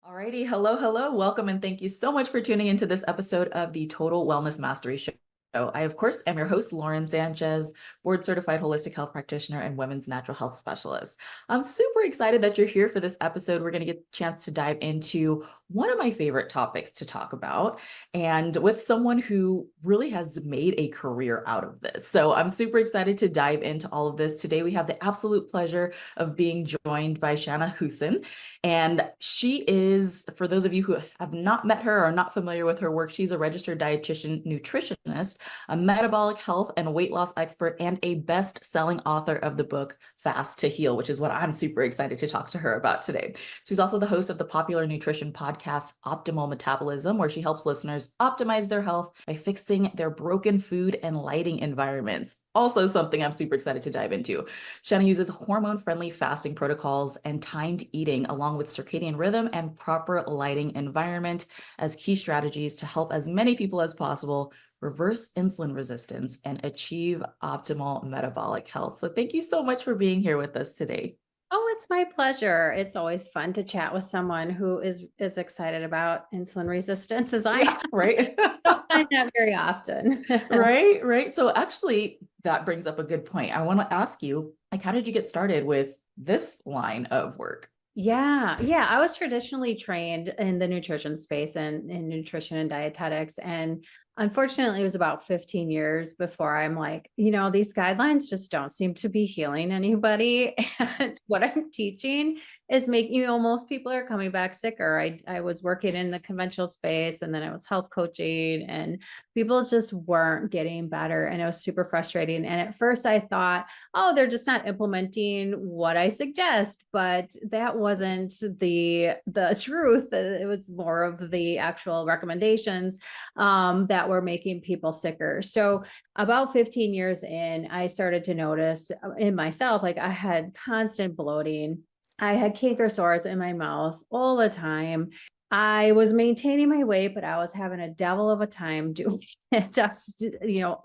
Alrighty, hello, hello, welcome, and thank you so much for tuning into this episode of the Total Wellness Mastery Show. I, of course, am your host, Lauren Sanchez, board certified holistic health practitioner and women's natural health specialist. I'm super excited that you're here for this episode. We're going to get a chance to dive into one of my favorite topics to talk about, and with someone who really has made a career out of this. So I'm super excited to dive into all of this. Today, we have the absolute pleasure of being joined by Shanna Hussein. And she is, for those of you who have not met her or are not familiar with her work, she's a registered dietitian nutritionist, a metabolic health and weight loss expert, and a best-selling author of the book Fast to Heal, which is what I'm super excited to talk to her about today. She's also the host of the popular nutrition podcast Optimal Metabolism, where she helps listeners optimize their health by fixing their broken food and lighting environments. Also something I'm super excited to dive into. Shanna uses hormone-friendly fasting protocols and timed eating along with circadian rhythm and proper lighting environment as key strategies to help as many people as possible reverse insulin resistance and achieve optimal metabolic health. So thank you so much for being here with us today. Oh, it's my pleasure. It's always fun to chat with someone who is as excited about insulin resistance as I Yeah, am. right. Don't find that very often. Right. So actually, that brings up a good point. I want to ask you, like, how did you get started with this line of work? Yeah. I was traditionally trained in the nutrition space and in nutrition and dietetics. And unfortunately, it was about 15 years before I'm like, these guidelines just don't seem to be healing anybody. And what I'm teaching is making, most people are coming back sicker. I was working in the conventional space and then I was health coaching and people just weren't getting better. And it was super frustrating. And at first I thought, oh, they're just not implementing what I suggest. But that wasn't the truth. It was more of the actual recommendations that were making people sicker. So about 15 years in, I started to notice in myself, like I had constant bloating. I had canker sores in my mouth all the time. I was maintaining my weight, but I was having a devil of a time doing it. I was,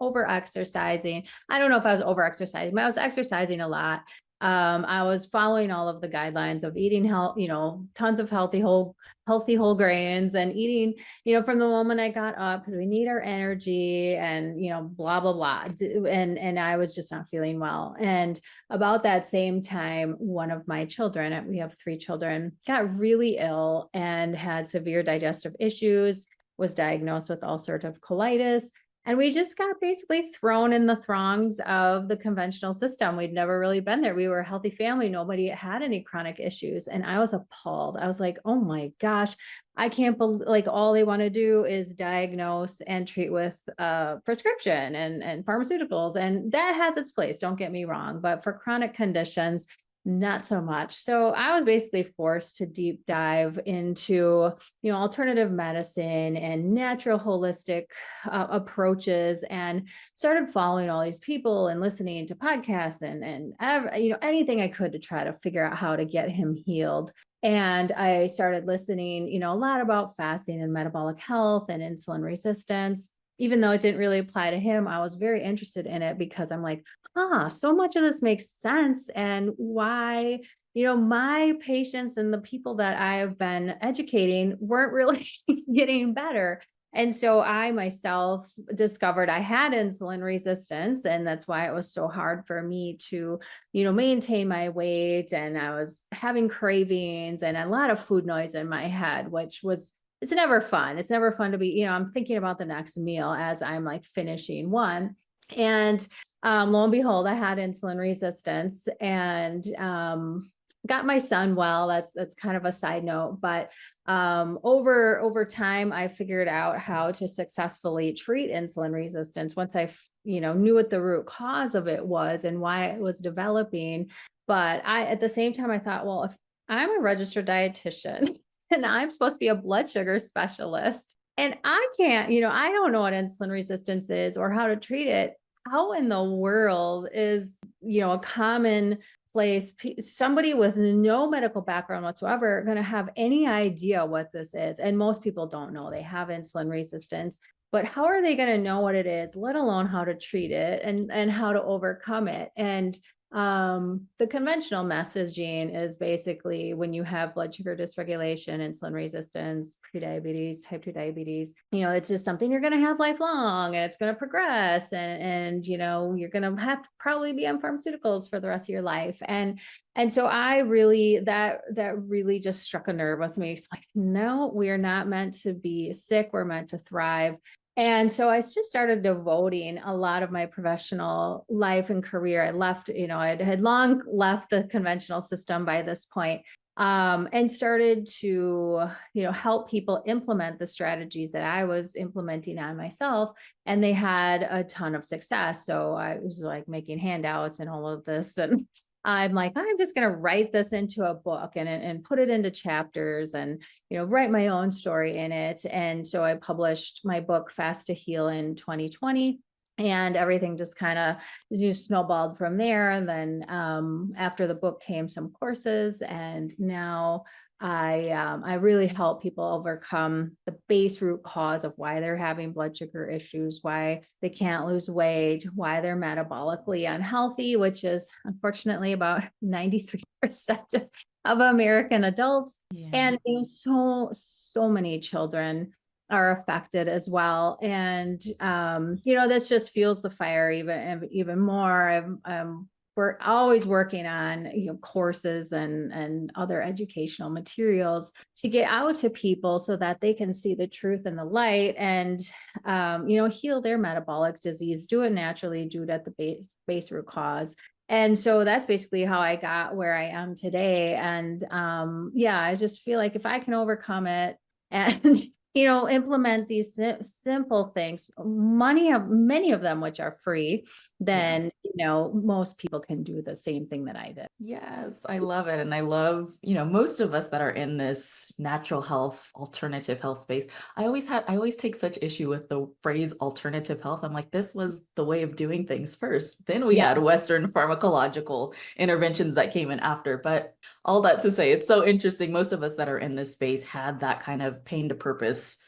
over exercising. I don't know if I was over exercising, but I was exercising a lot. I was following all of the guidelines of eating health, tons of healthy whole grains and eating, from the moment I got up because we need our energy and, blah, blah, blah. And I was just not feeling well. And about that same time, one of my children, we have 3 children, got really ill and had severe digestive issues, was diagnosed with ulcerative colitis. And we just got basically thrown in the throngs of the conventional system. We'd never really been there. We were a healthy family. Nobody had any chronic issues. And I was appalled. I was like, oh my gosh, I can't believe, like, all they want to do is diagnose and treat with prescription and pharmaceuticals. And that has its place, don't get me wrong. But for chronic conditions, not so much. So I was basically forced to deep dive into, alternative medicine and natural holistic approaches, and started following all these people and listening to podcasts and anything I could to try to figure out how to get him healed. And I started listening, a lot about fasting and metabolic health and insulin resistance. Even though it didn't really apply to him, I was very interested in it because I'm like, so much of this makes sense. And why, my patients and the people that I have been educating weren't really getting better. And so I myself discovered I had insulin resistance, and that's why it was so hard for me to, maintain my weight. And I was having cravings and a lot of food noise in my head, which was, it's never fun. It's never fun to be, I'm thinking about the next meal as I'm like finishing one. And lo and behold, I had insulin resistance and got my son well. That's kind of a side note, but over time, I figured out how to successfully treat insulin resistance once I knew what the root cause of it was and why it was developing. But at the same time, I thought, well, if I'm a registered dietitian and I'm supposed to be a blood sugar specialist, and I can't, I don't know what insulin resistance is or how to treat it. How in the world is, a common place, somebody with no medical background whatsoever, going to have any idea what this is? And most people don't know they have insulin resistance, but how are they going to know what it is, let alone how to treat it and how to overcome it? And The conventional messaging is basically when you have blood sugar dysregulation, insulin resistance, prediabetes, type 2 diabetes, it's just something you're going to have lifelong and it's going to progress. And you're going to have to probably be on pharmaceuticals for the rest of your life. And so I really, that really just struck a nerve with me. It's like, no, we are not meant to be sick. We're meant to thrive. And so I just started devoting a lot of my professional life and career. I left, I had long left the conventional system by this point, and started to, help people implement the strategies that I was implementing on myself. And they had a ton of success. So I was like making handouts and all of this. And I'm like, I'm just going to write this into a book and put it into chapters and, write my own story in it. And so I published my book, Fast to Heal, in 2020. And everything just kind of snowballed from there. And then after the book came some courses, and now I really help people overcome the base root cause of why they're having blood sugar issues, why they can't lose weight, why they're metabolically unhealthy, which is unfortunately about 93% of American adults. Yeah. And so many children are affected as well. And, this just fuels the fire even more. We're always working on, courses and other educational materials to get out to people so that they can see the truth and the light and, heal their metabolic disease, do it naturally, do it at the base root cause. And so that's basically how I got where I am today. And, I just feel like if I can overcome it and implement these simple things, many of them, which are free, then, most people can do the same thing that I did. Yes, I love it. And I love, most of us that are in this natural health, alternative health space. I always take such issue with the phrase alternative health. I'm like, this was the way of doing things first. Then we had Western pharmacological interventions that came in after. But all that to say, it's so interesting. Most of us that are in this space had that kind of pain to purpose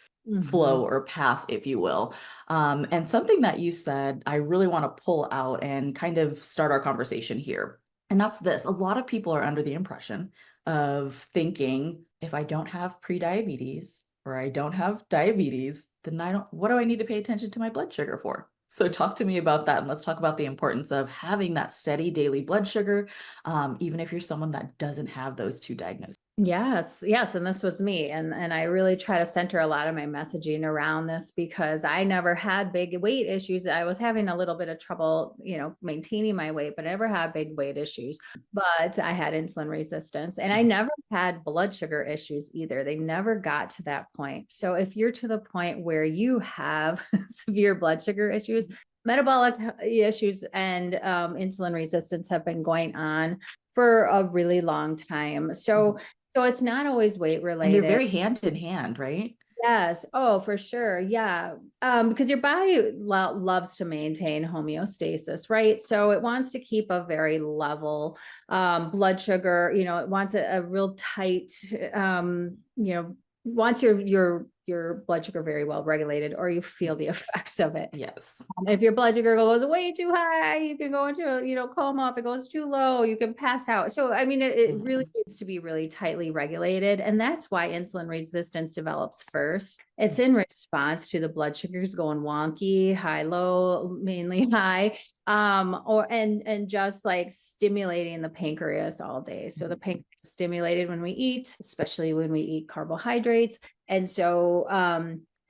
flow or path, if you will. And something that you said, I really want to pull out and kind of start our conversation here. And that's this. A lot of people are under the impression of thinking, if I don't have prediabetes or I don't have diabetes, then what do I need to pay attention to my blood sugar for? So talk to me about that. And let's talk about the importance of having that steady daily blood sugar, even if you're someone that doesn't have those two diagnoses. Yes. And this was me. And I really try to center a lot of my messaging around this because I never had big weight issues. I was having a little bit of trouble, maintaining my weight, but I never had big weight issues. But I had insulin resistance and I never had blood sugar issues either. They never got to that point. So if you're to the point where you have severe blood sugar issues, metabolic issues and insulin resistance have been going on for a really long time. So it's not always weight related. And they're very hand in hand, right? Yes. Oh, for sure. Yeah. Because your body loves to maintain homeostasis, right? So it wants to keep a very level blood sugar, it wants a real tight, wants your blood sugar very well regulated, or you feel the effects of it. Yes. If your blood sugar goes way too high, you can go into a coma. If it goes too low, you can pass out. So, I mean, it really needs to be really tightly regulated. And that's why insulin resistance develops first. It's in response to the blood sugars going wonky, high, low, mainly high, and just like stimulating the pancreas all day. So the pancreas is stimulated when we eat, especially when we eat carbohydrates. And so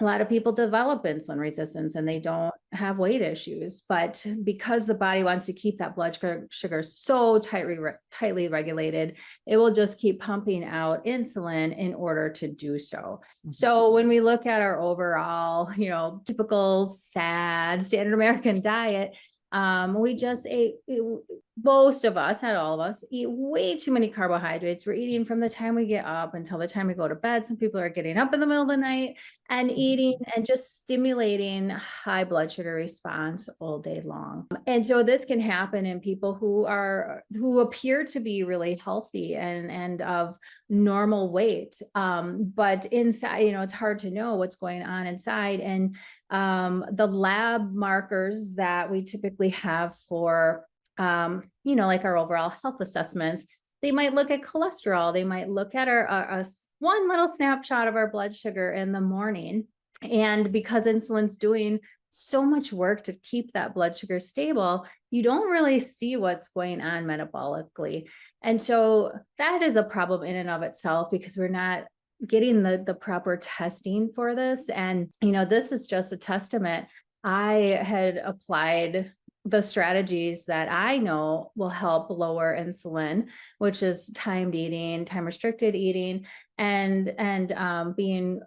a lot of people develop insulin resistance and they don't have weight issues, but because the body wants to keep that blood sugar so tightly regulated, it will just keep pumping out insulin in order to do so. So when we look at our overall, typical sad standard American diet, we just ate, most of us, not all of us, eat way too many carbohydrates. We're eating from the time we get up until the time we go to bed. Some people are getting up in the middle of the night and eating and just stimulating high blood sugar response all day long. And so this can happen in people who appear to be really healthy and of normal weight. But inside, it's hard to know what's going on inside. And the lab markers that we typically have for like our overall health assessments. They might look at cholesterol. They might look at one little snapshot of our blood sugar in the morning. And because insulin's doing so much work to keep that blood sugar stable, you don't really see what's going on metabolically. And so that is a problem in and of itself, because we're not getting the proper testing for this. And, this is just a testament. I had applied the strategies that I know will help lower insulin, which is timed eating, time restricted eating, and being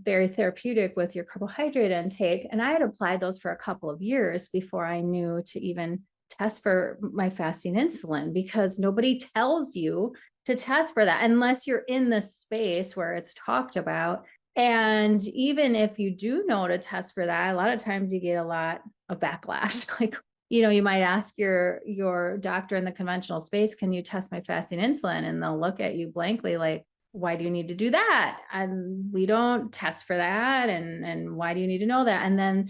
very therapeutic with your carbohydrate intake. And I had applied those for a couple of years before I knew to even test for my fasting insulin, because nobody tells you to test for that unless you're in this space where it's talked about. And even if you do know to test for that, a lot of times you get a lot of backlash. Like, you might ask your doctor in the conventional space, can you test my fasting insulin? And they'll look at you blankly like, why do you need to do that? And we don't test for that. And why do you need to know that? And then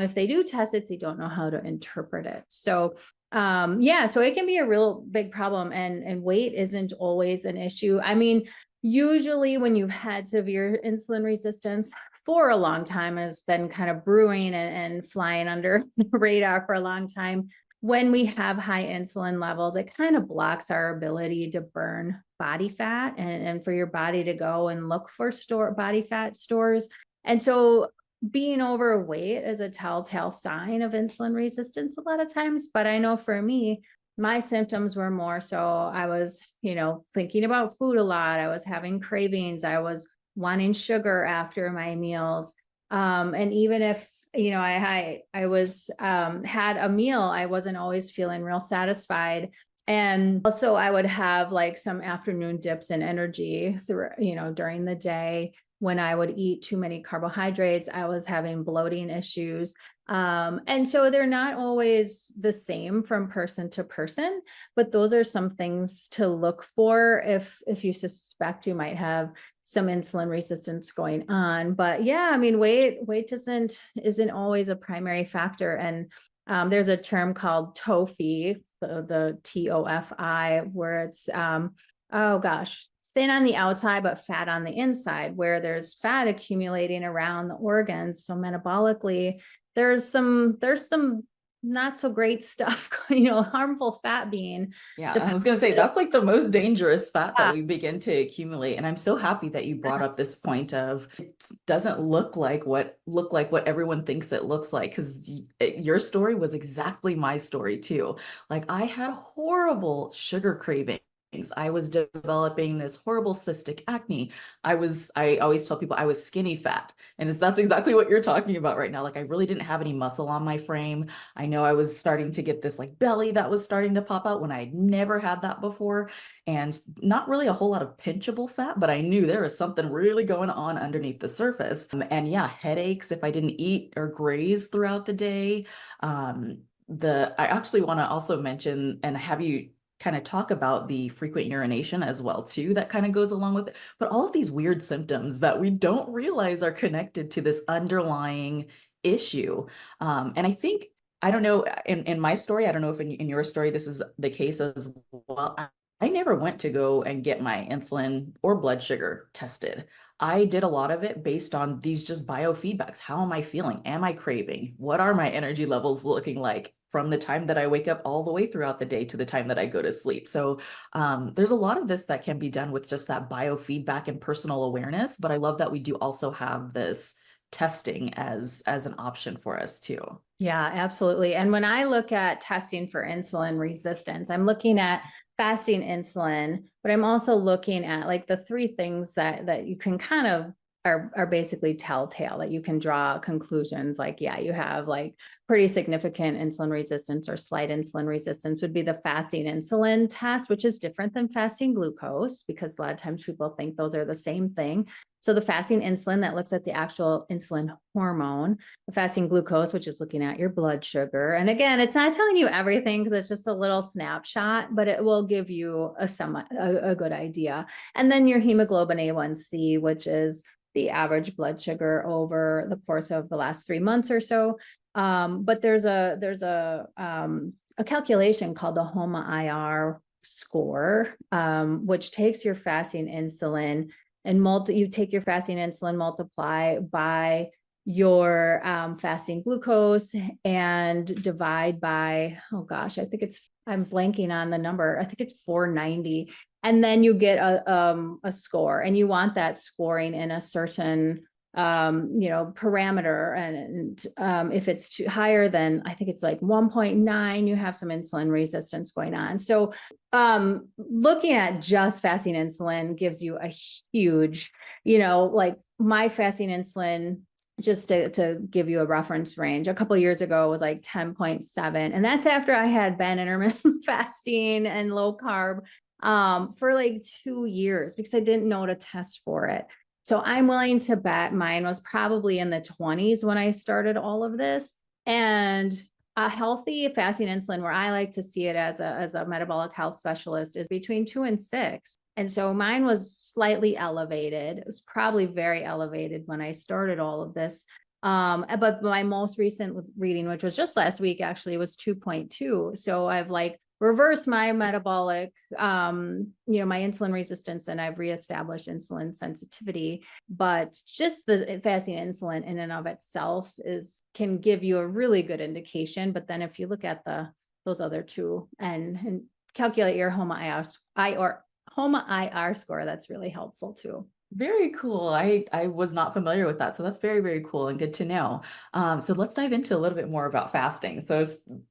if they do test it, they don't know how to interpret it. So so it can be a real big problem, and weight isn't always an issue. I mean, usually when you've had severe insulin resistance for a long time, and it's been kind of brewing and flying under the radar for a long time, when we have high insulin levels, it kind of blocks our ability to burn body fat and for your body to go and look for body fat stores. And so being overweight is a telltale sign of insulin resistance a lot of times. But I know for me, my symptoms were more so I was, thinking about food a lot. I was having cravings. I was wanting sugar after my meals. And even if, I was, had a meal, I wasn't always feeling real satisfied. And also I would have like some afternoon dips in energy through, during the day. When I would eat too many carbohydrates, I was having bloating issues. And so they're not always the same from person to person, but those are some things to look for if you suspect you might have some insulin resistance going on. But yeah, I mean, weight isn't always a primary factor. And there's a term called TOFI, the TOFI, where it's thin on the outside, but fat on the inside, where there's fat accumulating around the organs. So metabolically, there's some not so great stuff, harmful fat being. Yeah, I was going to say that's like the most dangerous fat that Yeah. we begin to accumulate. And I'm so happy that you brought up this point of it doesn't look like what everyone thinks it looks like, because your story was exactly my story too. Like I had horrible sugar cravings. I was developing this horrible cystic acne. I always tell people I was skinny fat. And that's exactly what you're talking about right now. Like I really didn't have any muscle on my frame. I know I was starting to get this like belly that was starting to pop out when I'd never had that before. And not really a whole lot of pinchable fat, but I knew there was something really going on underneath the surface. And yeah, headaches if I didn't eat or graze throughout the day. I actually want to also mention and have you kind of talk about the frequent urination as well too, that kind of goes along with it. But all of these weird symptoms that we don't realize are connected to this underlying issue. And I think, I don't know, in my story, I don't know if in your story this is the case as well. I never went to go and get my insulin or blood sugar tested. I did a lot of it based on these just biofeedbacks. How am I feeling? Am I craving? What are my energy levels looking like from the time that I wake up all the way throughout the day to the time that I go to sleep? So there's a lot of this that can be done with just that biofeedback and personal awareness. But I love that we do also have this testing as an option for us too. Yeah, absolutely. And when I look at testing for insulin resistance, I'm looking at fasting insulin, but I'm also looking at like the three things that you can kind of are basically telltale, that you can draw conclusions like, yeah, you have like pretty significant insulin resistance or slight insulin resistance. Would be the fasting insulin test, which is different than fasting glucose, because a lot of times people think those are the same thing. So the fasting insulin that looks at the actual insulin hormone, the fasting glucose, which is looking at your blood sugar. And again, it's not telling you everything because it's just a little snapshot, but it will give you a good idea. And then your hemoglobin A1C, which is the average blood sugar over the course of the last 3 months or so. But there's a a calculation called the HOMA-IR score, which takes your fasting insulin and you take your fasting insulin, multiply by your fasting glucose and divide by, oh gosh, I'm blanking on the number. I think it's 490. And then you get a score, and you want that scoring in a certain parameter. And if it's too higher than, I think it's like 1.9, you have some insulin resistance going on. So looking at just fasting insulin gives you a huge, like my fasting insulin, just to give you a reference range, a couple of years ago was like 10.7. And that's after I had been intermittent fasting and low carb for like 2 years, because I didn't know to test for it. So I'm willing to bet mine was probably in the 20s when I started all of this. And a healthy fasting insulin, where I like to see it as a metabolic health specialist, is between 2 and 6. And so mine was slightly elevated. It was probably very elevated when I started all of this. But my most recent reading, which was just last week, actually was 2.2. So I've like reversed my metabolic, my insulin resistance, and I've reestablished insulin sensitivity. But just the fasting insulin in and of itself can give you a really good indication. But then if you look at those other two and calculate your HOMA-IR score, that's really helpful too. Very cool. I was not familiar with that. So that's very, very cool and good to know. So let's dive into a little bit more about fasting. So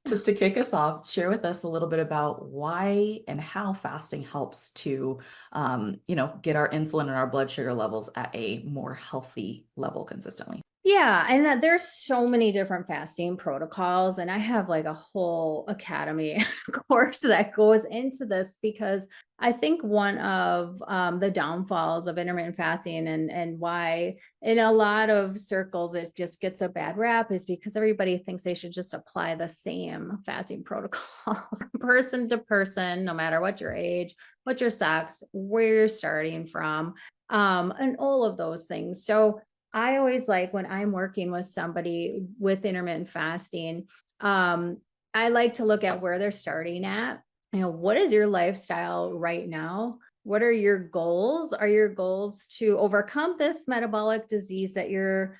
just to kick us off, share with us a little bit about why and how fasting helps to, get our insulin and our blood sugar levels at a more healthy level consistently. Yeah, and there's so many different fasting protocols, and I have like a whole academy course that goes into this, because I think one of the downfalls of intermittent fasting and why in a lot of circles it just gets a bad rap is because everybody thinks they should just apply the same fasting protocol person to person, no matter what your age, what your sex, where you're starting from, and all of those things. So I always like, when I'm working with somebody with intermittent fasting, I like to look at where they're starting at. What is your lifestyle right now? What are your goals? Are your goals to overcome this metabolic disease that you're,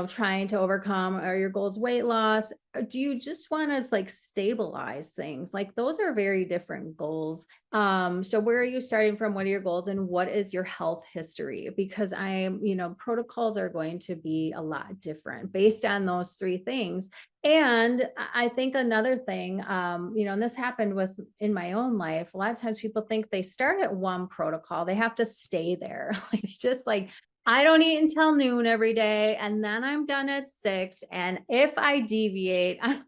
trying to overcome? Are your goals weight loss? Or do you just want to like stabilize things? Like, those are very different goals. So where are you starting from? What are your goals, and what is your health history? Because protocols are going to be a lot different based on those three things. And I think another thing, and this happened in my own life, a lot of times people think they start at one protocol, they have to stay there. Like, I don't eat until noon every day, and then I'm done at 6. And if I deviate, I'm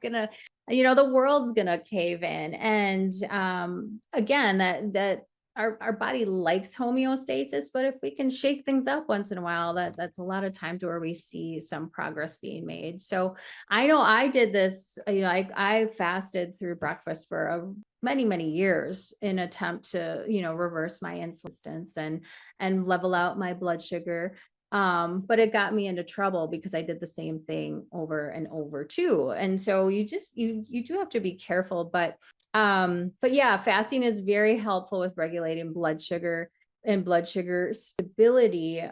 gonna, the world's gonna cave in. And again, that our body likes homeostasis, but if we can shake things up once in a while, that's a lot of times where we see some progress being made. So I know I did this, I fasted through breakfast for many, many years in attempt to, reverse my insulin and level out my blood sugar. But it got me into trouble because I did the same thing over and over too. And so you do have to be careful, but yeah, fasting is very helpful with regulating blood sugar and blood sugar stability,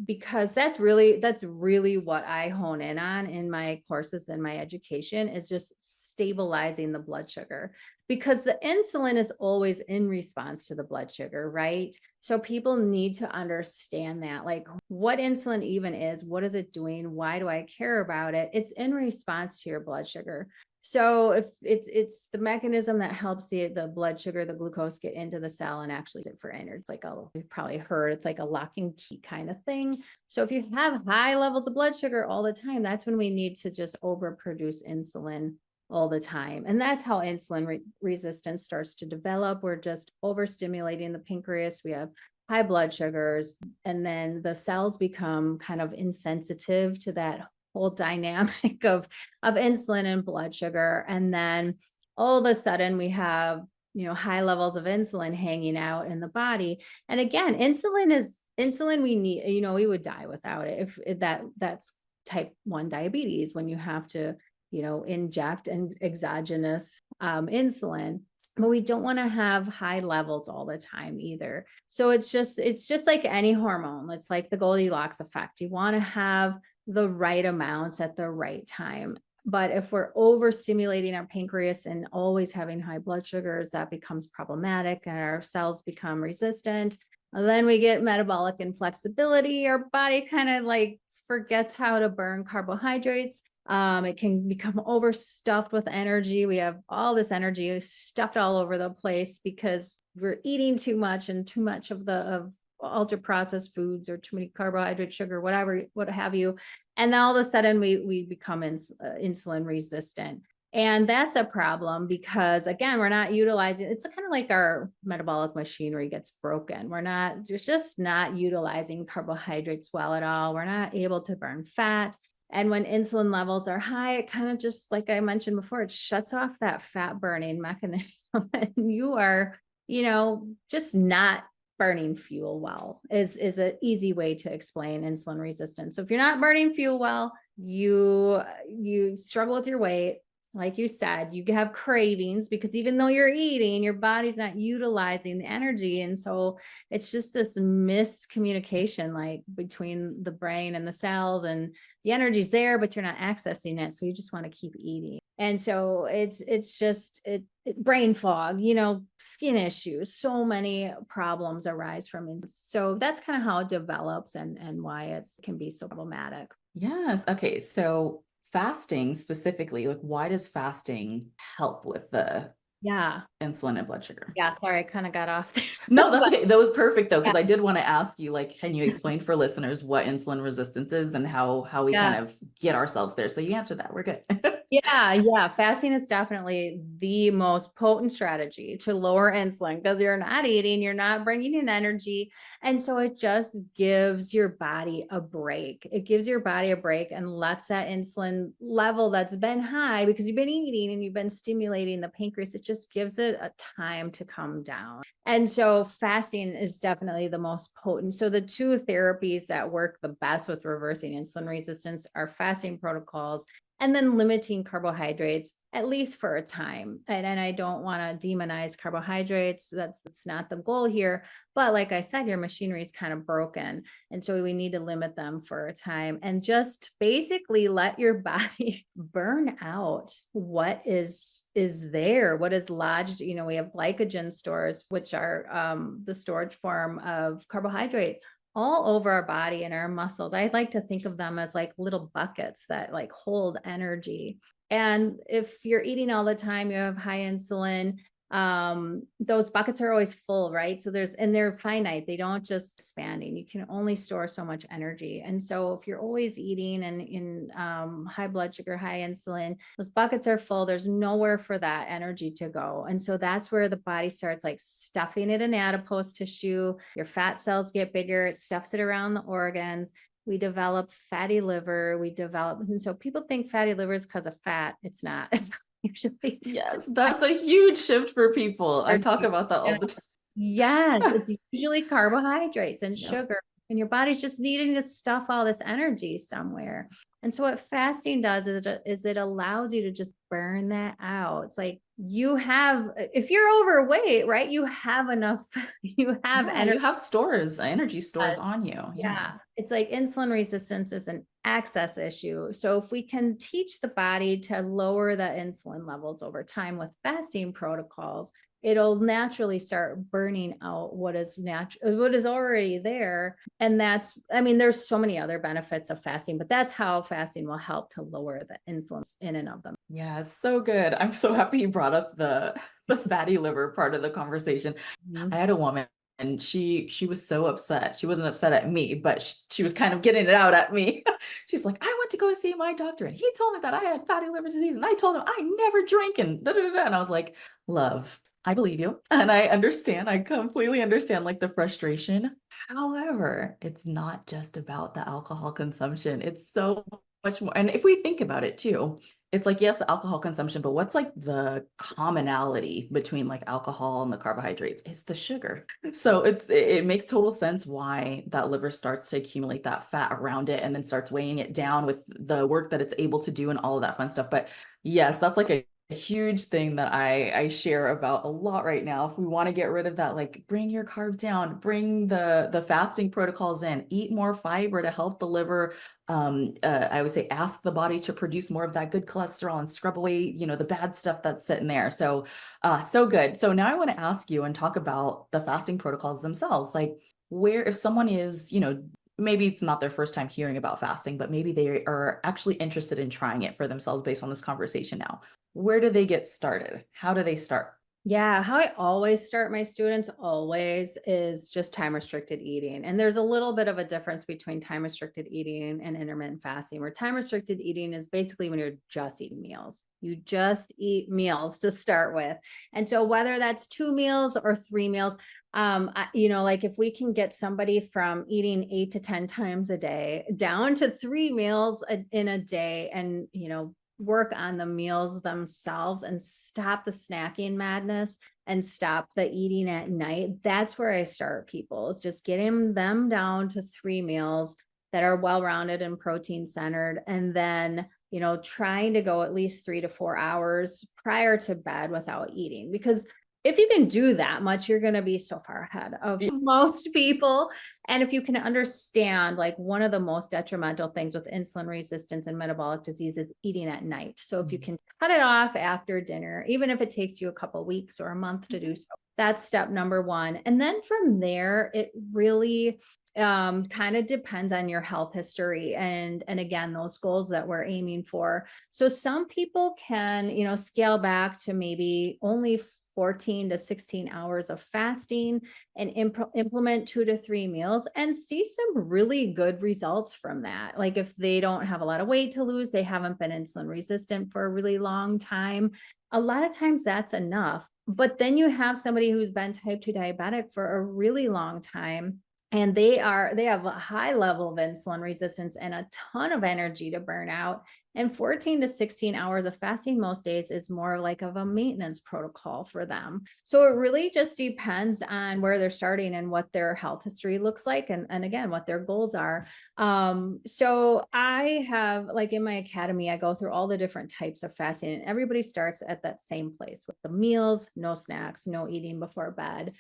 because that's really what I hone in on in my courses and my education, is just stabilizing the blood sugar, because the insulin is always in response to the blood sugar, right? So people need to understand that, like, what insulin even is, what is it doing? Why do I care about it? It's in response to your blood sugar. So if it's the mechanism that helps the blood sugar, the glucose, get into the cell and actually use it for energy. It's like you've probably heard, it's like a lock and key kind of thing. So if you have high levels of blood sugar all the time, that's when we need to just overproduce insulin all the time. And that's how insulin resistance starts to develop. We're just overstimulating the pancreas. We have high blood sugars, and then the cells become kind of insensitive to that whole dynamic of insulin and blood sugar. And then all of a sudden we have, high levels of insulin hanging out in the body. And again, insulin we need, we would die without it if that's type 1 diabetes, when you have to, inject and exogenous insulin. But we don't want to have high levels all the time either. So it's just like any hormone. It's like the Goldilocks effect. You want to have the right amounts at the right time. But if we're overstimulating our pancreas and always having high blood sugars, that becomes problematic and our cells become resistant. And then we get metabolic inflexibility. Our body kind of like forgets how to burn carbohydrates. It can become overstuffed with energy. We have all this energy stuffed all over the place because we're eating too much and too much of ultra processed foods or too many carbohydrate, sugar, whatever, what have you. And then all of a sudden we become insulin resistant. And that's a problem because, again, we're not utilizing, it's kind of like our metabolic machinery gets broken. We're just not utilizing carbohydrates well at all. We're not able to burn fat. And when insulin levels are high, it kind of just, like I mentioned before, it shuts off that fat burning mechanism. And you are, just not burning fuel well is an easy way to explain insulin resistance. So if you're not burning fuel well, you struggle with your weight. Like you said, you have cravings because even though you're eating, your body's not utilizing the energy. And so it's just this miscommunication like between the brain and the cells, and the energy's there, but you're not accessing it. So you just want to keep eating. And so it's just brain fog, skin issues, so many problems arise from it. So that's kind of how it develops and why it can be so problematic. Yes. Okay. So fasting specifically, like why does fasting help with the insulin and blood sugar? Yeah. Sorry, I kind of got off there. No, that's okay. That was perfect though, because I did want to ask you, like, can you explain for listeners what insulin resistance is and how we kind of get ourselves there? So you answered that. We're good. Yeah. Fasting is definitely the most potent strategy to lower insulin because you're not eating, you're not bringing in energy. And so it just gives your body a break. It gives your body a break and lets that insulin level that's been high because you've been eating and you've been stimulating the pancreas. It just gives it a time to come down. And so fasting is definitely the most potent. So the two therapies that work the best with reversing insulin resistance are fasting protocols and then limiting carbohydrates, at least for a time. And I don't want to demonize carbohydrates. That's not the goal here. But like I said, your machinery is kind of broken. And so we need to limit them for a time and just basically let your body burn out what is there, what is lodged. We have glycogen stores, which are the storage form of carbohydrate all over our body and our muscles. I like to think of them as like little buckets that like hold energy. And if you're eating all the time, you have high insulin, those buckets are always full, right? So they're finite. They don't just expanding. You can only store so much energy. And so if you're always eating and in high blood sugar, high insulin, those buckets are full. There's nowhere for that energy to go. And so that's where the body starts like stuffing it in adipose tissue. Your fat cells get bigger. It stuffs it around the organs. We develop fatty liver. And so people think fatty liver is because of fat. It's not. It's usually. Yes, that's a huge shift for people. I talk about that all the time. Yes, it's usually carbohydrates and sugar, and your body's just needing to stuff all this energy somewhere. And so what fasting does is it allows you to just burn that out. It's like if you're overweight, right, you have enough, you have energy. You have energy stores on you. Yeah. It's like insulin resistance is an access issue. So if we can teach the body to lower the insulin levels over time with fasting protocols, it'll naturally start burning out what is already there. And there's so many other benefits of fasting, but that's how fasting will help to lower the insulin in and of them. Yeah, it's so good. I'm so happy you brought up the fatty liver part of the conversation. I had a woman and she was so upset. She wasn't upset at me, but she was kind of getting it out at me. She's like, I went to go see my doctor and he told me that I had fatty liver disease and I told him I never drink and da, da, da, da. And I was like, love, I believe you. And I understand. I completely understand like the frustration. However, it's not just about the alcohol consumption. It's so much more. And if we think about it too, it's like, yes, the alcohol consumption, but what's like the commonality between like alcohol and the carbohydrates? It's the sugar. So it makes total sense why that liver starts to accumulate that fat around it and then starts weighing it down with the work that it's able to do and all of that fun stuff. But yes, that's like a huge thing that I share about a lot right now. If we want to get rid of that, like bring your carbs down, bring the fasting protocols in, eat more fiber to help the liver. I would say ask the body to produce more of that good cholesterol and scrub away, the bad stuff that's sitting there. So, so good. So now I want to ask you and talk about the fasting protocols themselves. Like where, if someone is, maybe it's not their first time hearing about fasting, but maybe they are actually interested in trying it for themselves based on this conversation now. Where do they get started? How do they start? Yeah, how I always start my students always is just time restricted eating. And there's a little bit of a difference between time restricted eating and intermittent fasting, where time restricted eating is basically when you're just eating meals. You just eat meals to start with. And so whether that's 2 meals or 3 meals, like if we can get somebody from eating 8 to 10 times a day down to 3 meals in a day and, work on the meals themselves and stop the snacking madness and stop the eating at night. That's where I start people, is just getting them down to 3 meals that are well-rounded and protein centered. And then, trying to go at least 3 to 4 hours prior to bed without eating, because if you can do that much, you're going to be so far ahead of most people. And if you can understand, like one of the most detrimental things with insulin resistance and metabolic disease is eating at night. So if you can cut it off after dinner, even if it takes you a couple of weeks or a month to do so, that's step number one. And then from there, it really kind of depends on your health history and again those goals that we're aiming for. So some people can scale back to maybe only 14 to 16 hours of fasting and implement 2 to 3 meals and see some really good results from that. Like if they don't have a lot of weight to lose, they haven't been insulin resistant for a really long time, a lot of times that's enough. But then you have somebody who's been type 2 diabetic for a really long time, and they have a high level of insulin resistance and a ton of energy to burn out. And 14 to 16 hours of fasting most days is more like of a maintenance protocol for them. So it really just depends on where they're starting and what their health history looks like. And again, what their goals are. So I have, like in my academy, I go through all the different types of fasting, and everybody starts at that same place with the meals, no snacks, no eating before bed,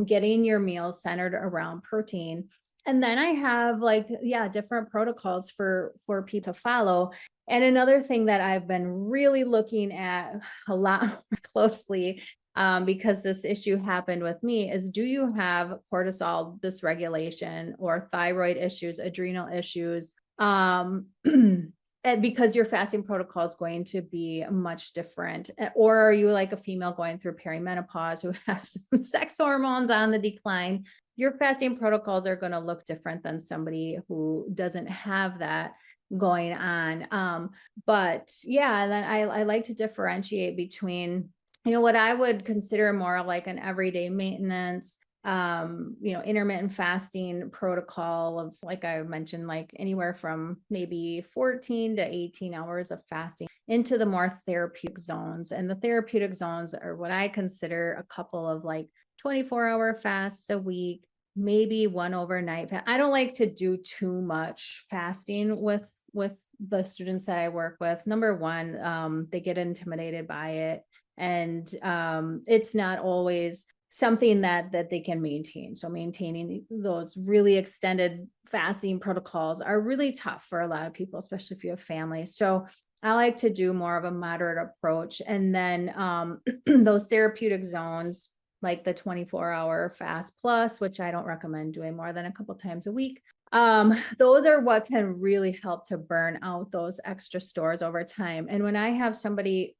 getting your meals centered around protein. And then I have different protocols for people to follow. And another thing that I've been really looking at a lot more closely, because this issue happened with me, is do you have cortisol dysregulation or thyroid issues, adrenal issues? Because your fasting protocol is going to be much different. Or are you like a female going through perimenopause who has sex hormones on the decline? Your fasting protocols are going to look different than somebody who doesn't have that going on. But yeah, then I like to differentiate between, what I would consider more like an everyday maintenance, intermittent fasting protocol of, like I mentioned, like anywhere from maybe 14 to 18 hours of fasting into the more therapeutic zones. And the therapeutic zones are what I consider a couple of like 24-hour fasts a week, maybe one overnight fast. I don't like to do too much fasting with the students that I work with. Number one, they get intimidated by it. And it's not always something that they can maintain. So maintaining those really extended fasting protocols are really tough for a lot of people, especially if you have families. So I like to do more of a moderate approach. And then those therapeutic zones, like the 24-hour fast plus, which I don't recommend doing more than a couple times a week. Those are what can really help to burn out those extra stores over time. And when I have somebody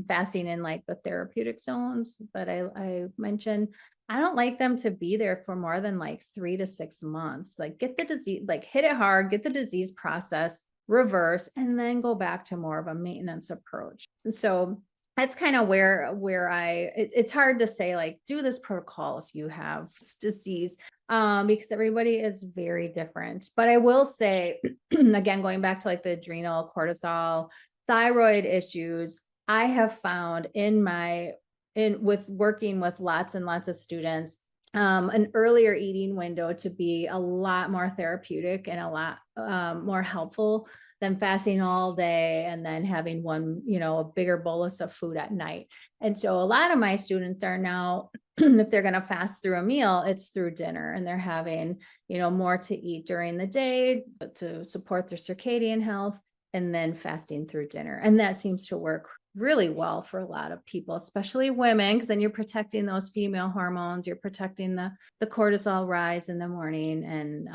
fasting in like the therapeutic zones that I mentioned, I don't like them to be there for more than like 3 to 6 months. Like get the disease, like hit it hard, get the disease process, reverse, and then go back to more of a maintenance approach. And so that's kind of where it's hard to say like do this protocol if you have this disease, because everybody is very different. But I will say again, going back to like the adrenal, cortisol, thyroid issues, I have found in with working with lots and lots of students, an earlier eating window to be a lot more therapeutic and a lot more helpful than fasting all day and then having one, a bigger bolus of food at night. And so a lot of my students are now, if they're going to fast through a meal, it's through dinner, and they're having, more to eat during the day to support their circadian health, and then fasting through dinner. And that seems to work really well for a lot of people, especially women, because then you're protecting those female hormones, you're protecting the cortisol rise in the morning, and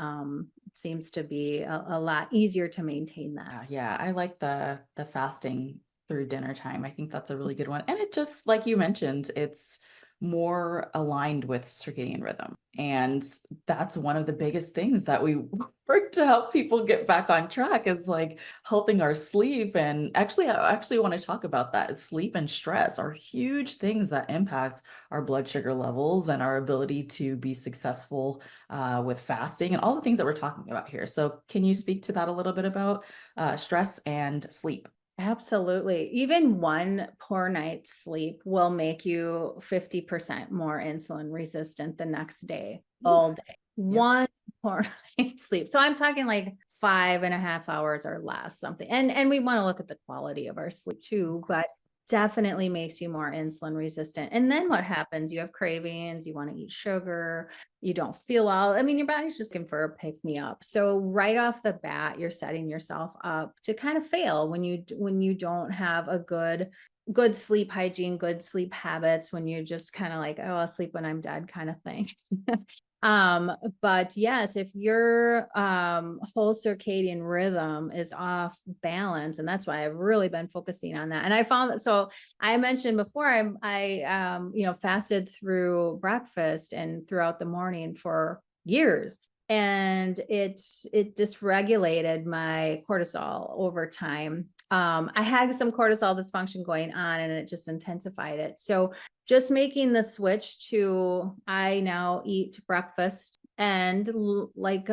it seems to be a lot easier to maintain that. Yeah, I like the fasting through dinner time. I think that's a really good one. And it just, like you mentioned, it's more aligned with circadian rhythm. And that's one of the biggest things that we work to help people get back on track, is like helping our sleep. And actually, I actually want to talk about that. Sleep and stress are huge things that impact our blood sugar levels and our ability to be successful with fasting and all the things that we're talking about here. So can you speak to that a little bit about stress and sleep? Absolutely. Even one poor night's sleep will make you 50% more insulin resistant the next day, Ooh, all day. yep. One poor night's sleep. So I'm talking like 5.5 hours or less, something. And we want to look at the quality of our sleep too, but definitely makes you more insulin resistant. And then what happens? You have cravings, you want to eat sugar, you don't feel well. I mean, your body's just looking for a pick me up. So right off the bat, you're setting yourself up to kind of fail when you don't have a good sleep hygiene, good sleep habits, when you're just kind of like, oh, I'll sleep when I'm dead kind of thing. But yes, if your whole circadian rhythm is off balance, and that's why I've really been focusing on that. And I found that, so I mentioned before, I fasted through breakfast and throughout the morning for years. And it dysregulated my cortisol over time. I had some cortisol dysfunction going on, and it just intensified it. So just making the switch to, I now eat breakfast and like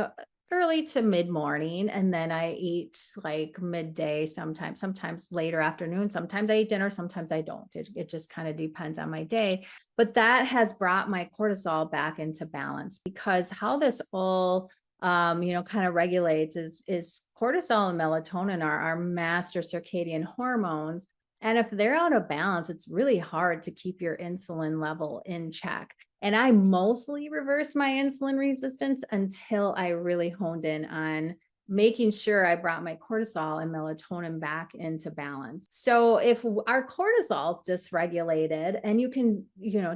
early to mid morning, and then I eat like midday, sometimes later afternoon, sometimes I eat dinner, sometimes I don't. It just kind of depends on my day. But that has brought my cortisol back into balance, because how this all kind of regulates is cortisol and melatonin are our master circadian hormones. And if they're out of balance, it's really hard to keep your insulin level in check. And I mostly reversed my insulin resistance until I really honed in on making sure I brought my cortisol and melatonin back into balance. So if our cortisol is dysregulated, and you can,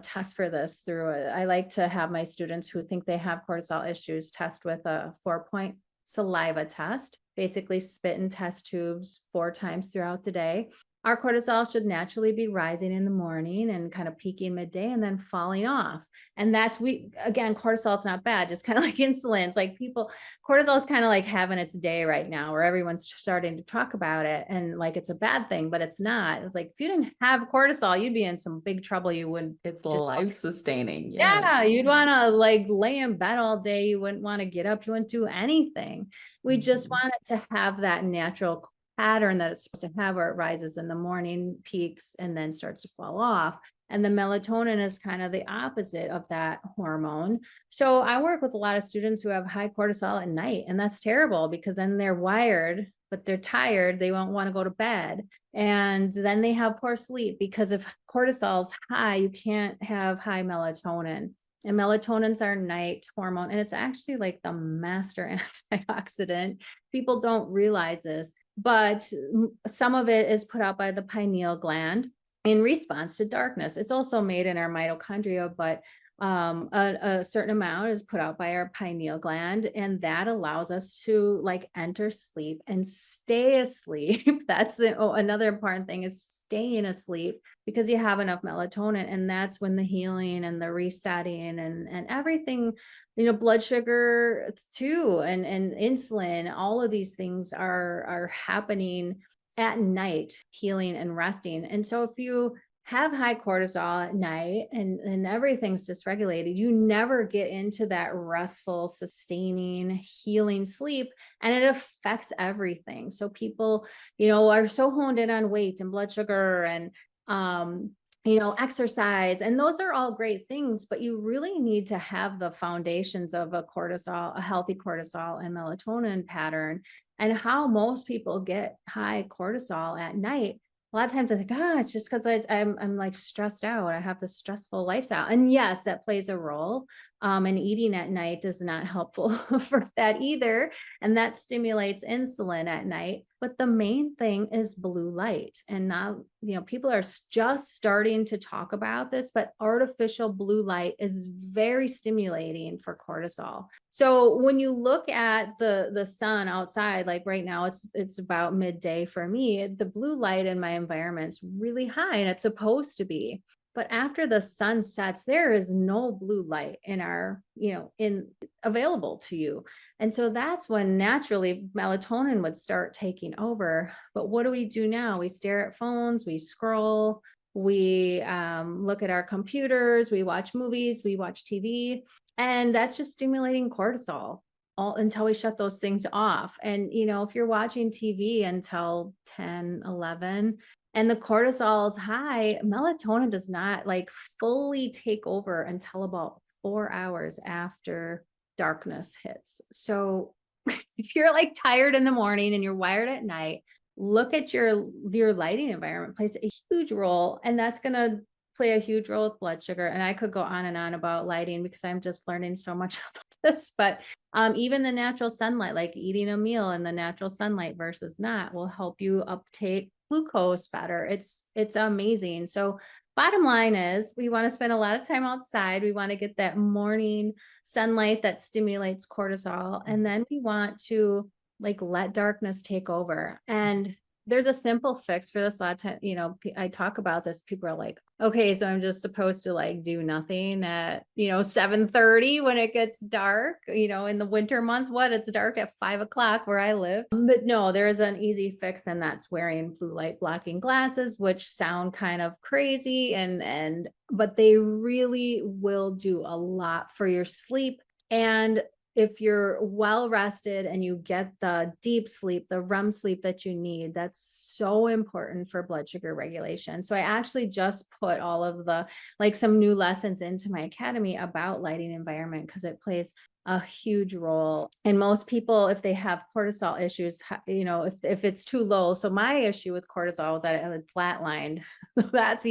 test for this through I like to have my students who think they have cortisol issues test with a 4-point saliva test, basically spit in test tubes 4 times throughout the day. Our cortisol should naturally be rising in the morning and kind of peaking midday and then falling off. And again, cortisol is not bad, just kind of like insulin. It's like cortisol is kind of like having its day right now, where everyone's starting to talk about it and like it's a bad thing, but it's not. It's like, if you didn't have cortisol, you'd be in some big trouble. You would It's just, life sustaining. Yes. yeah, you'd want to like lay in bed all day. You wouldn't want to get up. You wouldn't do anything. We just Mhm. want it to have that natural pattern that it's supposed to have, where it rises in the morning, peaks, and then starts to fall off. And the melatonin is kind of the opposite of that hormone. So I work with a lot of students who have high cortisol at night, and that's terrible, because then they're wired, but they're tired. They won't want to go to bed. And then they have poor sleep, because if cortisol is high, you can't have high melatonin. And melatonin's our night hormone, and it's actually like the master antioxidant. People don't realize this, but some of it is put out by the pineal gland in response to darkness. It's also made in our mitochondria, but a certain amount is put out by our pineal gland, and that allows us to like enter sleep and stay asleep. That's another important thing, is staying asleep, because you have enough melatonin, and that's when the healing and the resetting and everything, blood sugar too, and insulin, all of these things are happening at night, healing and resting. And so if you have high cortisol at night and everything's dysregulated, you never get into that restful, sustaining, healing sleep, and it affects everything. So people, are so honed in on weight and blood sugar and exercise, and those are all great things, but you really need to have the foundations of a healthy cortisol and melatonin pattern. And how most people get high cortisol at night, a lot of times I think, it's just because I'm like stressed out. I have this stressful lifestyle. And yes, that plays a role. And eating at night is not helpful for that either. And that stimulates insulin at night. But the main thing is blue light. And now, people are just starting to talk about this, but artificial blue light is very stimulating for cortisol. So when you look at the sun outside, like right now, it's about midday for me, the blue light in my environment's really high, and it's supposed to be. But after the sun sets, there is no blue light in in available to you. And so that's when naturally melatonin would start taking over. But what do we do now? We stare at phones, we scroll, we look at our computers, we watch movies, we watch TV, and that's just stimulating cortisol all until we shut those things off. And, if you're watching TV until 10, 11, and the cortisol is high, melatonin does not like fully take over until about 4 hours after darkness hits. So if you're like tired in the morning and you're wired at night, look at your lighting environment plays a huge role, and that's going to play a huge role with blood sugar. And I could go on and on about lighting because I'm just learning so much about this, but even the natural sunlight, like eating a meal in the natural sunlight versus not, will help you uptake glucose better. It's amazing. So bottom line is we want to spend a lot of time outside. We want to get that morning sunlight that stimulates cortisol. And then we want to like let darkness take over. And there's a simple fix for this. A lot of time, I talk about this. People are like, okay, so I'm just supposed to like do nothing at, 7:30 when it gets dark, in the winter months, it's dark at 5 o'clock where I live. But no, there is an easy fix, and that's wearing blue light blocking glasses, which sound kind of crazy but they really will do a lot for your sleep. And if you're well rested and you get the deep sleep, the REM sleep that you need, that's so important for blood sugar regulation. So I actually just put all of some new lessons into my academy about lighting environment because it plays a huge role. And most people, if they have cortisol issues, if it's too low. So my issue with cortisol was that it had flatlined. So that's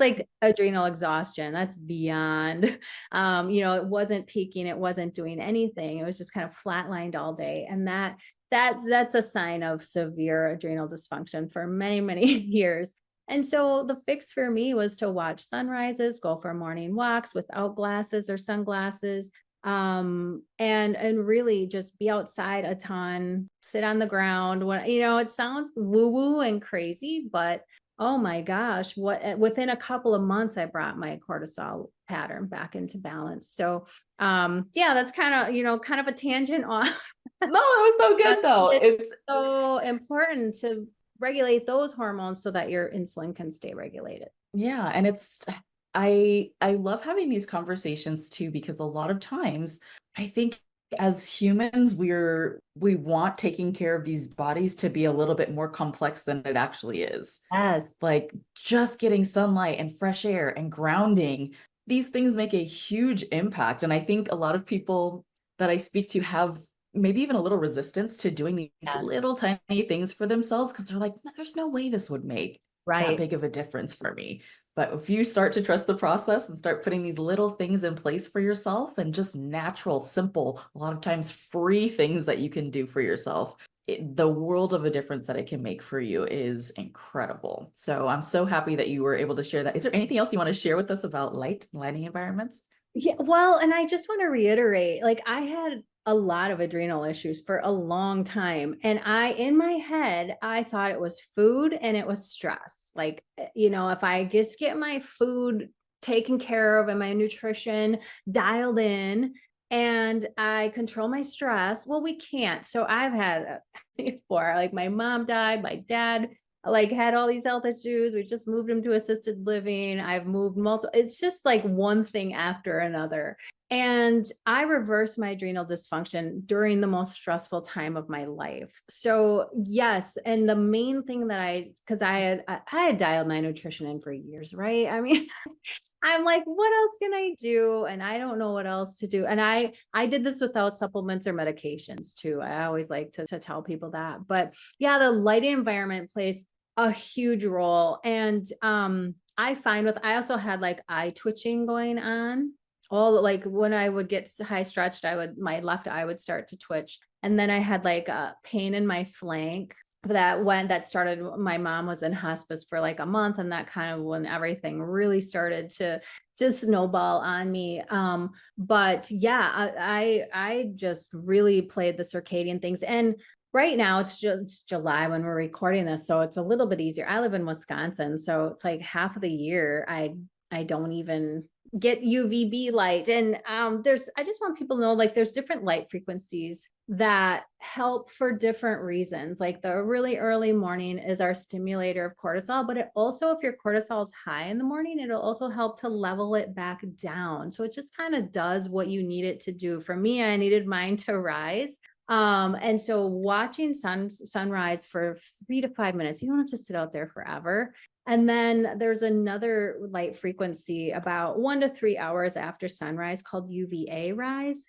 like adrenal exhaustion. That's beyond, it wasn't peaking. It wasn't doing anything. It was just kind of flatlined all day. And that's a sign of severe adrenal dysfunction for many, many years. And so the fix for me was to watch sunrises, go for morning walks without glasses or sunglasses, and really just be outside a ton, sit on the ground. It sounds woo woo and crazy, but oh my gosh, within a couple of months, I brought my cortisol pattern back into balance. So, that's kind of a tangent off. No, it was so good though. It's so important to regulate those hormones so that your insulin can stay regulated. Yeah, and I love having these conversations too, because a lot of times I think as humans we want taking care of these bodies to be a little bit more complex than it actually is. Yes. Like just getting sunlight and fresh air and grounding, these things make a huge impact. And I think a lot of people that I speak to have maybe even a little resistance to doing these little tiny things for themselves because they're like, there's no way this would make that big of a difference for me. But if you start to trust the process and start putting these little things in place for yourself and just natural, simple, a lot of times free things that you can do for yourself, the world of a difference that it can make for you is incredible. So I'm so happy that you were able to share that. Is there anything else you want to share with us about lighting environments? Yeah, well, and I just want to reiterate, like I had a lot of adrenal issues for a long time. And in my head, I thought it was food and it was stress. Like, if I just get my food taken care of and my nutrition dialed in and I control my stress, well, we can't. So I've had before, like my mom died, my dad like had all these health issues. We just moved him to assisted living. I've moved multiple, it's just like one thing after another. And I reversed my adrenal dysfunction during the most stressful time of my life. So yes, and the main thing that because I had dialed my nutrition in for years, right? I mean, I'm like, what else can I do? And I don't know what else to do. And I did this without supplements or medications too. I always like to tell people that. But yeah, the lighting environment plays a huge role. And I find I also had like eye twitching going on. All like when I would get high stretched, my left eye would start to twitch. And then I had like a pain in my flank that started. My mom was in hospice for like a month, and that kind of when everything really started to snowball on me. But yeah, I just really played the circadian things. And right now it's just July when we're recording this, so it's a little bit easier. I live in Wisconsin, so it's like half of the year I don't even get UVB light. And I just want people to know, like, there's different light frequencies that help for different reasons. Like the really early morning is our stimulator of cortisol, but it also, if your cortisol is high in the morning, it'll also help to level it back down. So it just kind of does what you need it to do. For me, I needed mine to rise. And so watching sunrise for 3 to 5 minutes, you don't have to sit out there forever. And then there's another light frequency about 1 to 3 hours after sunrise called UVA rise.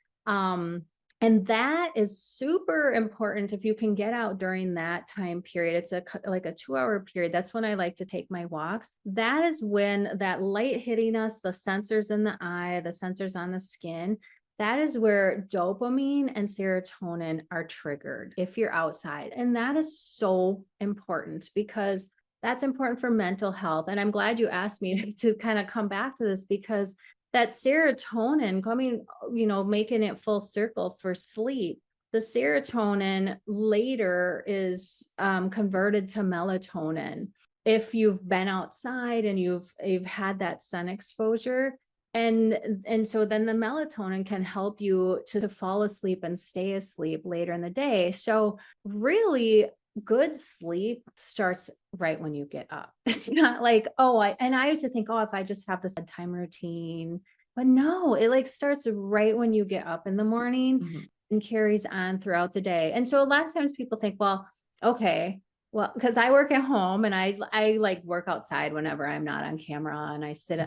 And that is super important if you can get out during that time period. It's like a 2 hour period. That's when I like to take my walks. That is when that light hitting us, the sensors in the eye, the sensors on the skin, that is where dopamine and serotonin are triggered if you're outside. And that is so important because that's important for mental health. And I'm glad you asked me to kind of come back to this, because that serotonin coming, making it full circle for sleep, the serotonin later is converted to melatonin. If you've been outside and you've had that sun exposure, and so then the melatonin can help you to fall asleep and stay asleep later in the day. So really, good sleep starts right when you get up. It's not like, I used to think, if I just have this bedtime routine, but no, it like starts right when you get up in the morning and carries on throughout the day. And so a lot of times people think, well, okay, well, because I work at home and I like work outside whenever I'm not on camera, and I sit,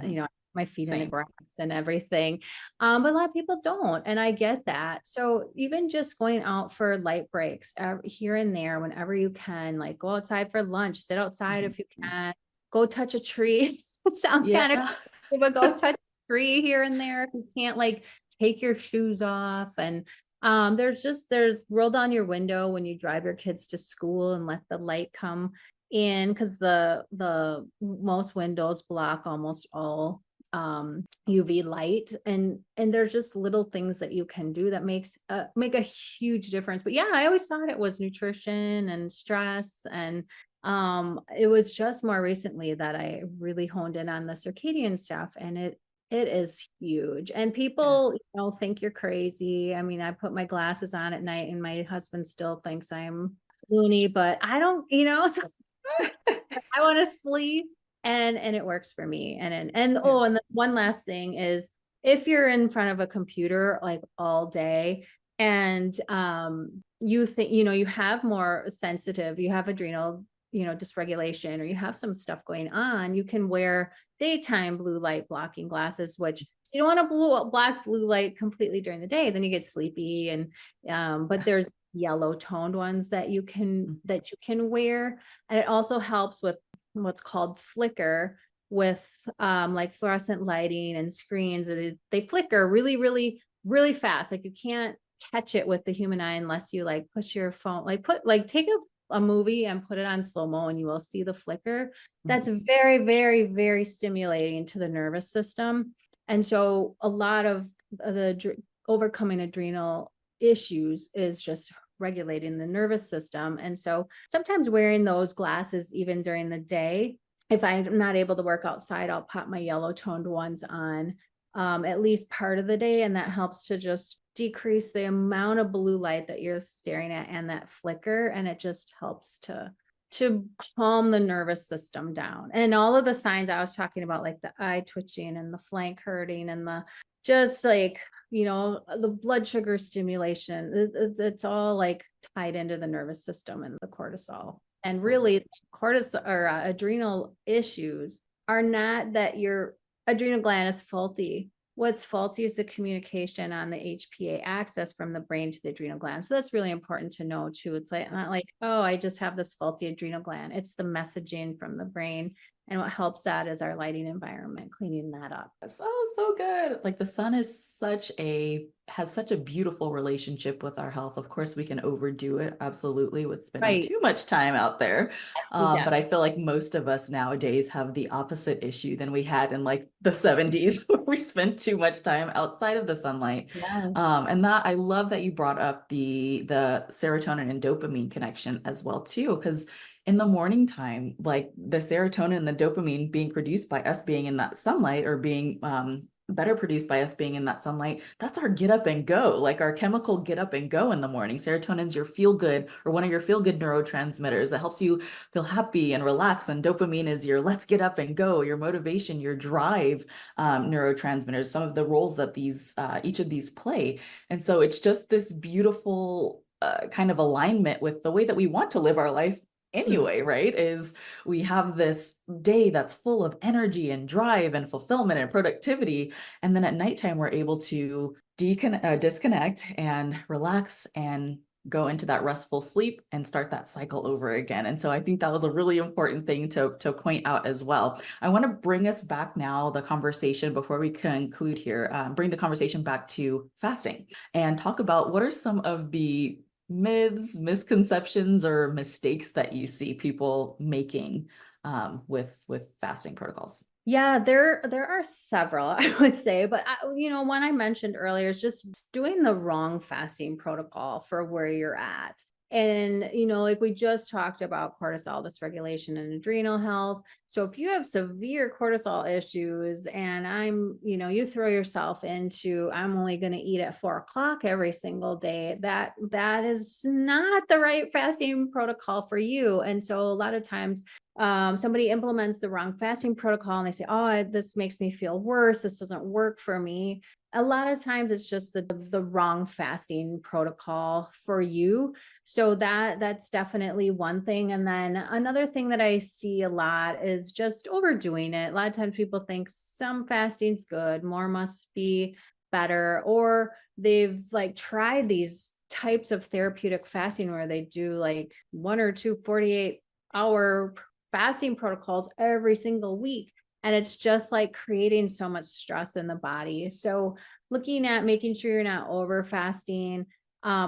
my feet in the grass and everything. But a lot of people don't. And I get that. So even just going out for light breaks here and there, whenever you can, like go outside for lunch, sit outside if you can, go touch a tree. It sounds kind of crazy, but go touch a tree here and there. If you can't, like, take your shoes off. And there's roll down your window when you drive your kids to school and let the light come in, because the most windows block almost all UV light, and there's just little things that you can do that make a huge difference. But yeah, I always thought it was nutrition and stress, and it was just more recently that I really honed in on the circadian stuff, and it is huge. And people think you're crazy. I mean, I put my glasses on at night and my husband still thinks I'm loony, but I don't, I want to sleep. And it works for me. And the one last thing is, if you're in front of a computer like all day and you think, you have more sensitive, you have adrenal, dysregulation, or you have some stuff going on, you can wear daytime blue light blocking glasses, which you don't want to block blue light completely during the day, then you get sleepy. And but there's yellow toned ones that you can wear. And it also helps with what's called flicker with like fluorescent lighting and screens. They flicker really, really, really fast. Like you can't catch it with the human eye unless you like push your phone, take a movie and put it on slow-mo, and you will see the flicker. That's very, very, very stimulating to the nervous system. And so a lot of the overcoming adrenal issues is just regulating the nervous system. And so sometimes wearing those glasses even during the day, if I'm not able to work outside, I'll pop my yellow toned ones on at least part of the day, and that helps to just decrease the amount of blue light that you're staring at and that flicker, and it just helps to to calm the nervous system down. And all of the signs I was talking about, like the eye twitching and the flank hurting and the just like, the blood sugar stimulation, it's all like tied into the nervous system and the cortisol. And really, cortisol or adrenal issues are not that your adrenal gland is faulty. What's faulty is the communication on the HPA axis from the brain to the adrenal gland. So that's really important to know too. It's like not like, oh, I just have this faulty adrenal gland. It's the messaging from the brain. And what helps that is our lighting environment, cleaning that up. So good. Like the sun has such a beautiful relationship with our health. Of course, we can overdo it, absolutely, with spending Right. too much time out there. Yeah. But I feel like most of us nowadays have the opposite issue than we had in like the 70s, where we spent too much time outside of the sunlight. Yeah. And that I love that you brought up the serotonin and dopamine connection as well too, because in the morning time, like the serotonin and the dopamine being produced by us being in that sunlight, or being better produced by us being in that sunlight, that's our get up and go, like our chemical get up and go in the morning. Serotonin's your feel good, or one of your feel good neurotransmitters that helps you feel happy and relax. And dopamine is your let's get up and go, your motivation, your drive neurotransmitters, some of the roles that each of these play. And so it's just this beautiful kind of alignment with the way that we want to live our life anyway, right? Is we have this day that's full of energy and drive and fulfillment and productivity. And then at nighttime, we're able to disconnect and relax and go into that restful sleep and start that cycle over again. And so I think that was a really important thing to point out as well. I want to bring us back now, the conversation, before we conclude here, bring the conversation back to fasting and talk about what are some of the myths, misconceptions, or mistakes that you see people making with fasting protocols? Yeah, there are several, I would say, but one I mentioned earlier is just doing the wrong fasting protocol for where you're at. And like we just talked about cortisol dysregulation and adrenal health. So if you have severe cortisol issues and you throw yourself into, I'm only going to eat at 4 o'clock every single day, that is not the right fasting protocol for you. And so a lot of times somebody implements the wrong fasting protocol and they say, oh, this makes me feel worse. This doesn't work for me. A lot of times it's just the wrong fasting protocol for you. So that's definitely one thing. And then another thing that I see a lot is just overdoing it. A lot of times people think some fasting's good, more must be better, or they've like tried these types of therapeutic fasting where they do like 1 or 2 48-hour fasting protocols every single week. And it's just like creating so much stress in the body. So looking at making sure you're not over fasting.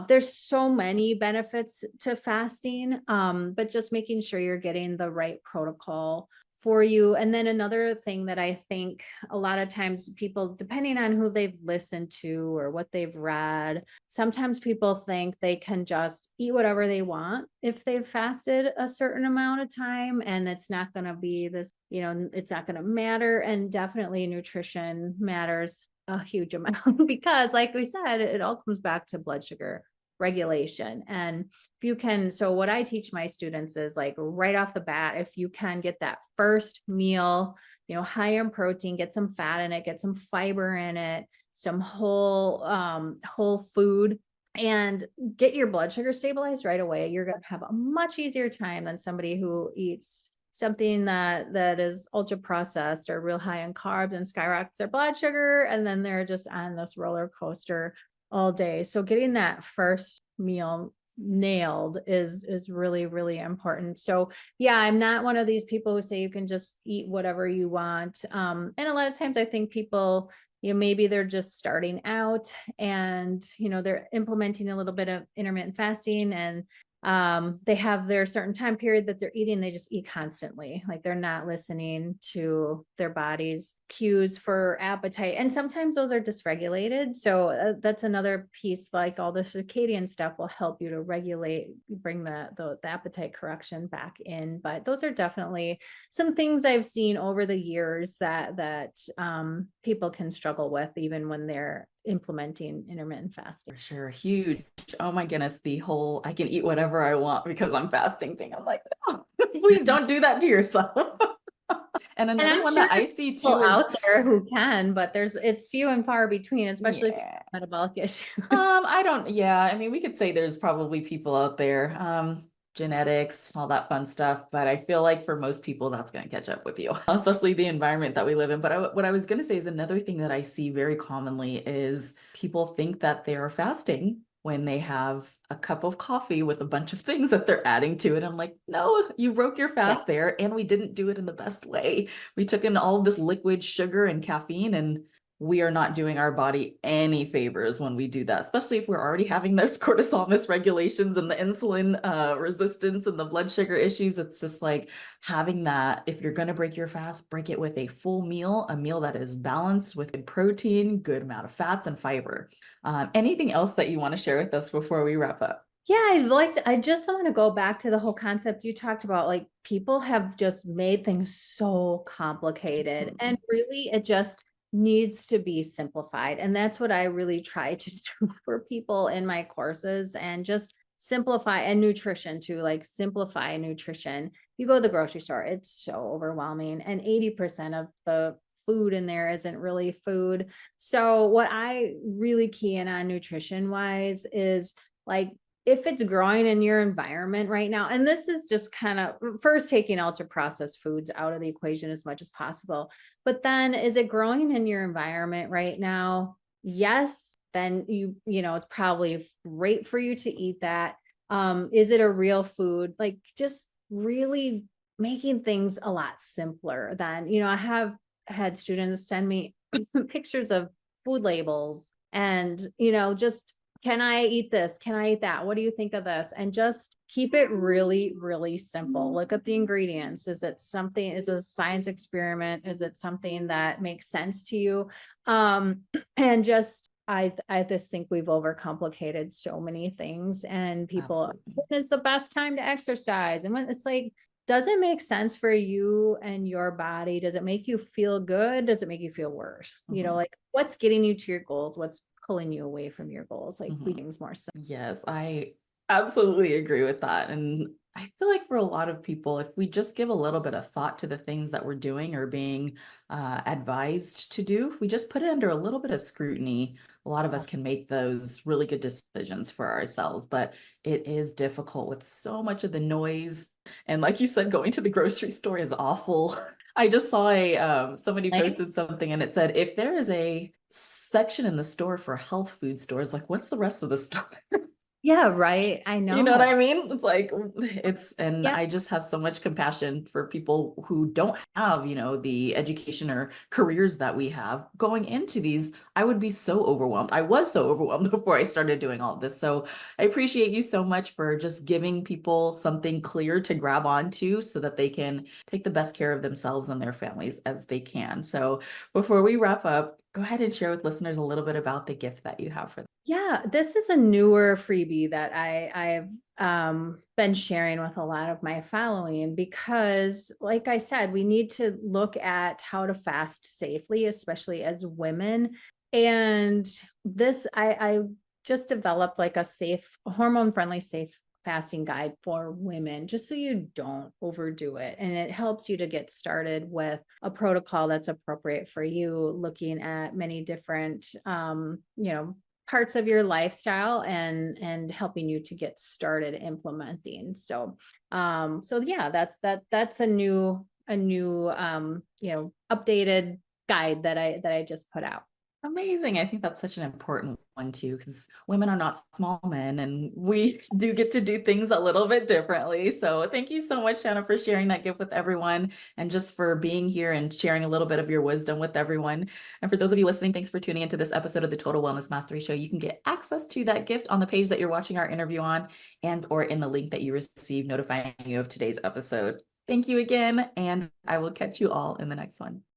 There's so many benefits to fasting, but just making sure you're getting the right protocol for you. And then another thing that I think a lot of times people, depending on who they've listened to or what they've read, sometimes people think they can just eat whatever they want if they've fasted a certain amount of time, and it's not going to be this, it's not going to matter. And definitely nutrition matters a huge amount because like we said, it all comes back to blood sugar regulation. And if you can, so what I teach my students is like right off the bat, if you can get that first meal, high in protein, get some fat in it, get some fiber in it, some whole food, and get your blood sugar stabilized right away, you're going to have a much easier time than somebody who eats something that is ultra processed or real high in carbs and skyrockets their blood sugar. And then they're just on this roller coaster all day. So getting that first meal nailed is really, really important. So yeah, I'm not one of these people who say you can just eat whatever you want. And a lot of times I think people, maybe they're just starting out and, they're implementing a little bit of intermittent fasting, and they have their certain time period that they're eating, they just eat constantly, like they're not listening to their body's cues for appetite, and sometimes those are dysregulated. So that's another piece, like all the circadian stuff will help you to regulate, bring the appetite correction back in. But those are definitely some things I've seen over the years that people can struggle with even when they're implementing intermittent fasting. For sure. Huge. Oh my goodness. The whole I can eat whatever I want because I'm fasting thing. I'm like, no. Please don't do that to yourself. And And another I'm one sure that I there's see people too is, out there who can, but it's few and far between, especially if you yeah. have metabolic issues. I don't, yeah, I mean, we could say there's probably people out there, genetics, all that fun stuff, but I feel like for most people, that's going to catch up with you, especially the environment that we live in. But what I was going to say is another thing that I see very commonly is people think that they are fasting when they have a cup of coffee with a bunch of things that they're adding to it. I'm like, no, you broke your Yeah. fast there, and we didn't do it in the best way. We took in all of this liquid sugar and caffeine, and we are not doing our body any favors when we do that, especially if we're already having those cortisol misregulations and the insulin resistance and the blood sugar issues. It's just like having that. If you're going to break your fast, break it with a full meal, a meal that is balanced with good protein, good amount of fats and fiber. Anything else that you want to share with us before we wrap up? Yeah, I just want to go back to the whole concept you talked about. Like people have just made things so complicated, and really it just needs to be simplified. And that's what I really try to do for people in my courses, and just simplify, and nutrition too, like simplify nutrition. You go to the grocery store, it's so overwhelming, and 80% of the food in there isn't really food. So what I really key in on nutrition wise is like, if it's growing in your environment right now, and this is just kind of first taking ultra processed foods out of the equation as much as possible, but then is it growing in your environment right now? Yes, then it's probably great for you to eat that. Is it a real food? Like just really making things a lot simpler than, I have had students send me pictures of food labels and, just can I eat this? Can I eat that? What do you think of this? And just keep it really, really simple. Look at the ingredients. Is it a science experiment? Is it something that makes sense to you? And just, I just think we've overcomplicated so many things, and people, Absolutely. when it's the best time to exercise. And when it's like, does it make sense for you and your body? Does it make you feel good? Does it make you feel worse? Mhm. Like what's getting you to your goals? What's pulling you away from your goals? Like we Mhm. things more simple. Yes, I absolutely agree with that. And I feel like for a lot of people, if we just give a little bit of thought to the things that we're doing or being advised to do, if we just put it under a little bit of scrutiny, a lot of us can make those really good decisions for ourselves. But it is difficult with so much of the noise. And like you said, going to the grocery store is awful. I just saw somebody Right? posted something and it said, if there is a section in the store for health food stores, like what's the rest of the store? Yeah, right. I You know what know. I mean? It's like and Yeah. I just have so much compassion for people who don't have, the education or careers that we have going into these. I would be so overwhelmed. I was so overwhelmed before I started doing all this. So I appreciate you so much for just giving people something clear to grab onto so that they can take the best care of themselves and their families as they can. So before we wrap up, go ahead and share with listeners a little bit about the gift that you have for them. Yeah, this is a newer freebie that I've been sharing with a lot of my following, because like I said, we need to look at how to fast safely, especially as women. And this I just developed like a safe, hormone friendly, safe fasting guide for women, just so you don't overdo it. And it helps you to get started with a protocol that's appropriate for you, looking at many different parts of your lifestyle, and helping you to get started implementing. So yeah, that's a new updated guide that I just put out. Amazing. I think that's such an important one too, because women are not small men and we do get to do things a little bit differently. So thank you so much, Shanna, for sharing that gift with everyone and just for being here and sharing a little bit of your wisdom with everyone. And for those of you listening, thanks for tuning into this episode of the Total Wellness Mastery Show. You can get access to that gift on the page that you're watching our interview on, and or in the link that you received notifying you of today's episode. Thank you again, and I will catch you all in the next one.